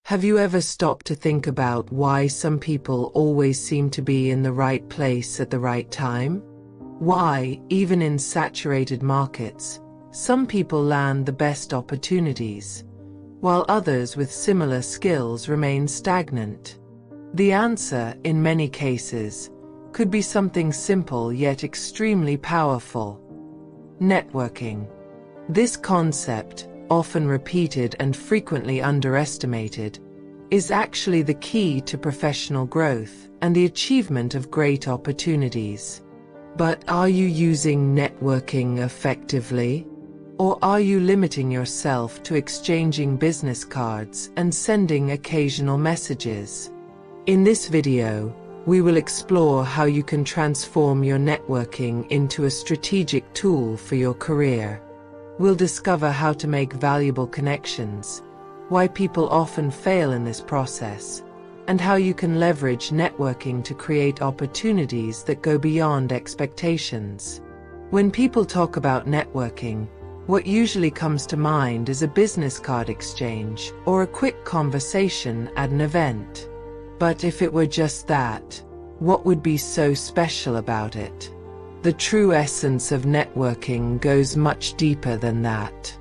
Have you ever stopped to think about why some people always seem to be in the right place at the right time? Why, even in saturated markets, some people land the best opportunities, while others with similar skills remain stagnant? The answer, in many cases, could be something simple yet extremely powerful: networking. This concept, often repeated and frequently underestimated, is actually the key to professional growth and the achievement of great opportunities. But are you using networking effectively? Or are you limiting yourself to exchanging business cards and sending occasional messages? In this video, we will explore how you can transform your networking into a strategic tool for your career. We'll discover how to make valuable connections, why people often fail in this process, and how you can leverage networking to create opportunities that go beyond expectations. When people talk about networking, what usually comes to mind is a business card exchange or a quick conversation at an event. But if it were just that, what would be so special about it? The true essence of networking goes much deeper than that.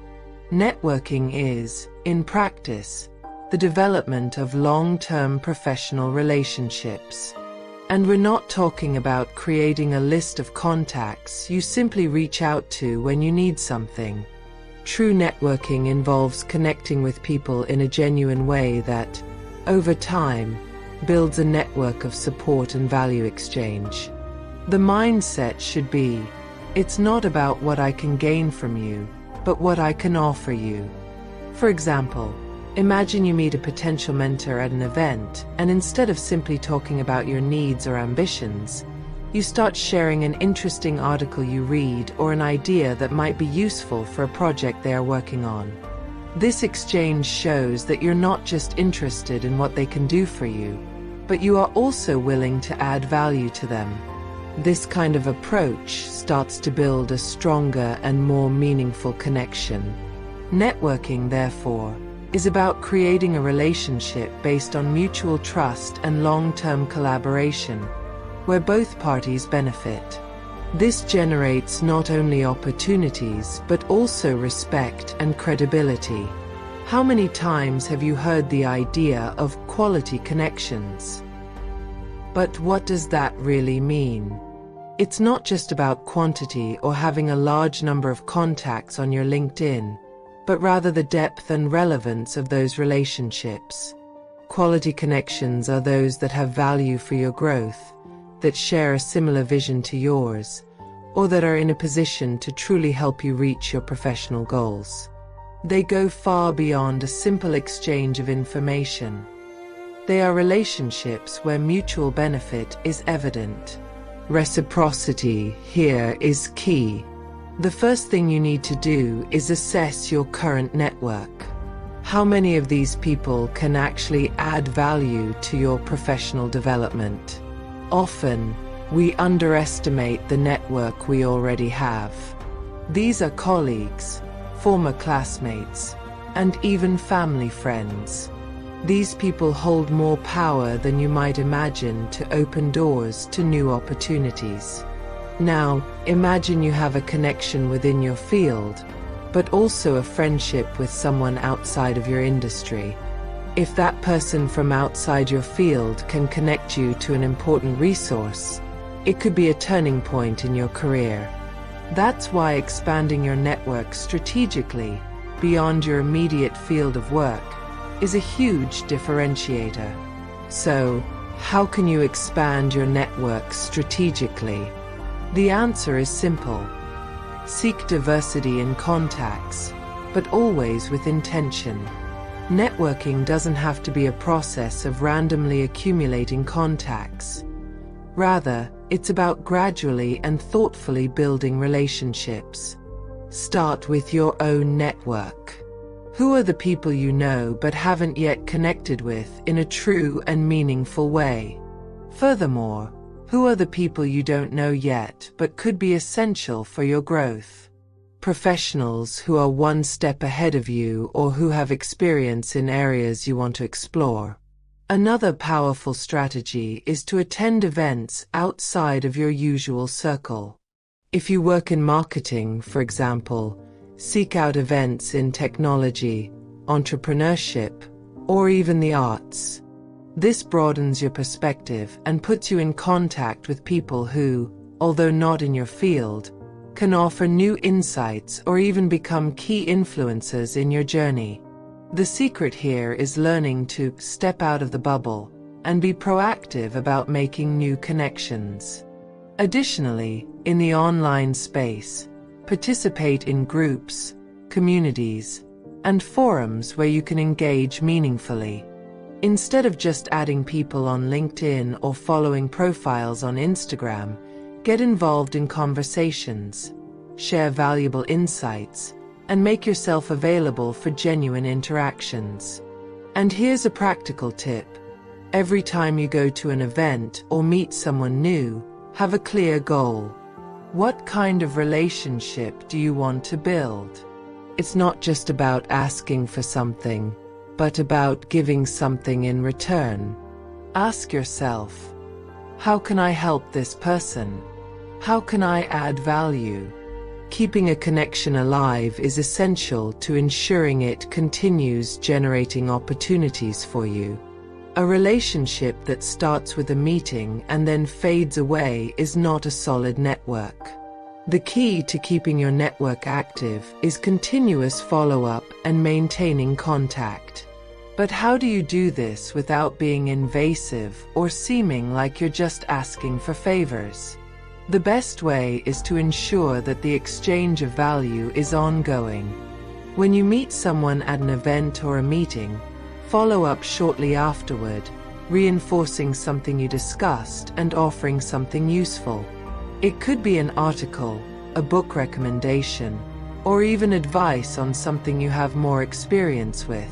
Networking is, in practice, the development of long-term professional relationships. And we're not talking about creating a list of contacts you simply reach out to when you need something. True networking involves connecting with people in a genuine way that, over time, builds a network of support and value exchange. The mindset should be, it's not about what I can gain from you, but what I can offer you. For example, imagine you meet a potential mentor at an event, and instead of simply talking about your needs or ambitions, you start sharing an interesting article you read or an idea that might be useful for a project they are working on. This exchange shows that you're not just interested in what they can do for you, but you are also willing to add value to them. This kind of approach starts to build a stronger and more meaningful connection. Networking, therefore, is about creating a relationship based on mutual trust and long-term collaboration, where both parties benefit. This generates not only opportunities but also respect and credibility. How many times have you heard the idea of quality connections? But what does that really mean? It's not just about quantity or having a large number of contacts on your LinkedIn, but rather the depth and relevance of those relationships. Quality connections are those that have value for your growth, that share a similar vision to yours, or that are in a position to truly help you reach your professional goals. They go far beyond a simple exchange of information. They are relationships where mutual benefit is evident. Reciprocity here is key. The first thing you need to do is assess your current network. How many of these people can actually add value to your professional development? Often, we underestimate the network we already have. These are colleagues, former classmates, and even family friends. These people hold more power than you might imagine to open doors to new opportunities. Now, imagine you have a connection within your field, but also a friendship with someone outside of your industry. If that person from outside your field can connect you to an important resource, it could be a turning point in your career. That's why expanding your network strategically, beyond your immediate field of work, is a huge differentiator. So, how can you expand your network strategically? The answer is simple. Seek diversity in contacts, but always with intention. Networking doesn't have to be a process of randomly accumulating contacts. Rather, it's about gradually and thoughtfully building relationships. Start with your own network. Who are the people you know but haven't yet connected with in a true and meaningful way? Furthermore, who are the people you don't know yet but could be essential for your growth? professionals who are one step ahead of you or who have experience in areas you want to explore. Another powerful strategy is to attend events outside of your usual circle. If you work in marketing, for example, seek out events in technology, entrepreneurship, or even the arts. This broadens your perspective and puts you in contact with people who, although not in your field, can offer new insights or even become key influencers in your journey. The secret here is learning to step out of the bubble and be proactive about making new connections. Additionally, in the online space, participate in groups, communities, and forums where you can engage meaningfully. Instead of just adding people on LinkedIn or following profiles on Instagram, get involved in conversations, share valuable insights, and make yourself available for genuine interactions. And here's a practical tip. Every time you go to an event or meet someone new, have a clear goal. What kind of relationship do you want to build? It's not just about asking for something, but about giving something in return. Ask yourself, how can I help this person? How can I add value? Keeping a connection alive is essential to ensuring it continues generating opportunities for you. A relationship that starts with a meeting and then fades away is not a solid network. The key to keeping your network active is continuous follow-up and maintaining contact. But how do you do this without being invasive or seeming like you're just asking for favors? The best way is to ensure that the exchange of value is ongoing. When you meet someone at an event or a meeting, follow up shortly afterward, reinforcing something you discussed and offering something useful. It could be an article, a book recommendation, or even advice on something you have more experience with.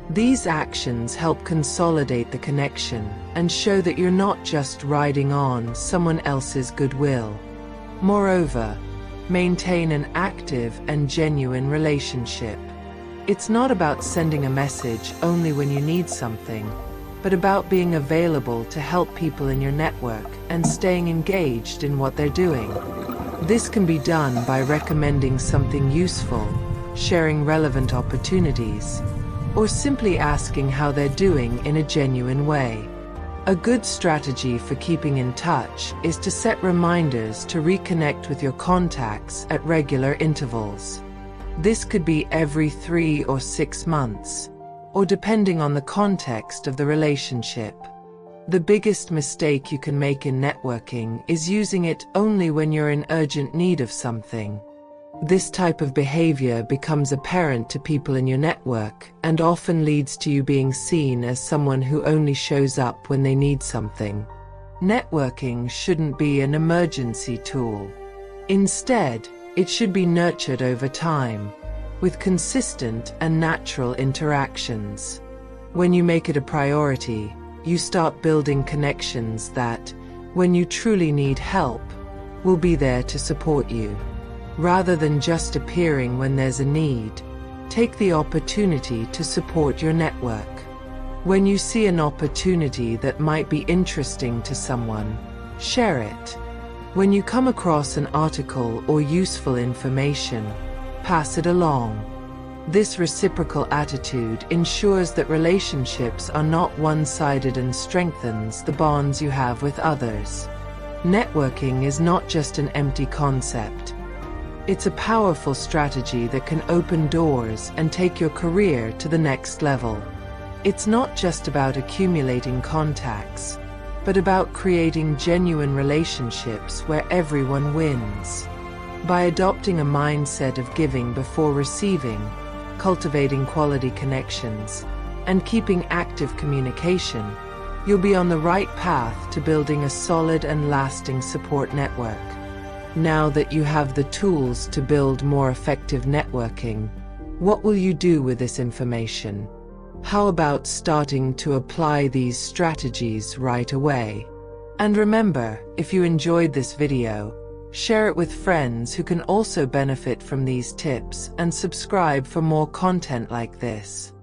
These actions help consolidate the connection and show that you're not just riding on someone else's goodwill. Moreover, maintain an active and genuine relationship. It's not about sending a message only when you need something, but about being available to help people in your network and staying engaged in what they're doing. This can be done by recommending something useful, sharing relevant opportunities, or simply asking how they're doing in a genuine way. A good strategy for keeping in touch is to set reminders to reconnect with your contacts at regular intervals. This could be every 3 or 6 months, or depending on the context of the relationship. The biggest mistake you can make in networking is using it only when you're in urgent need of something. This type of behavior becomes apparent to people in your network and often leads to you being seen as someone who only shows up when they need something. Networking shouldn't be an emergency tool. Instead, it should be nurtured over time, with consistent and natural interactions. When you make it a priority, you start building connections that, when you truly need help, will be there to support you. Rather than just appearing when there's a need, take the opportunity to support your network. When you see an opportunity that might be interesting to someone, share it. When you come across an article or useful information, pass it along. This reciprocal attitude ensures that relationships are not one-sided and strengthens the bonds you have with others. Networking is not just an empty concept. It's a powerful strategy that can open doors and take your career to the next level. It's not just about accumulating contacts, but about creating genuine relationships where everyone wins. By adopting a mindset of giving before receiving, cultivating quality connections, and keeping active communication, you'll be on the right path to building a solid and lasting support network. Now that you have the tools to build more effective networking, what will you do with this information? How about starting to apply these strategies right away? And remember, if you enjoyed this video, Share it with friends who can also benefit from these tips, and subscribe for more content like this.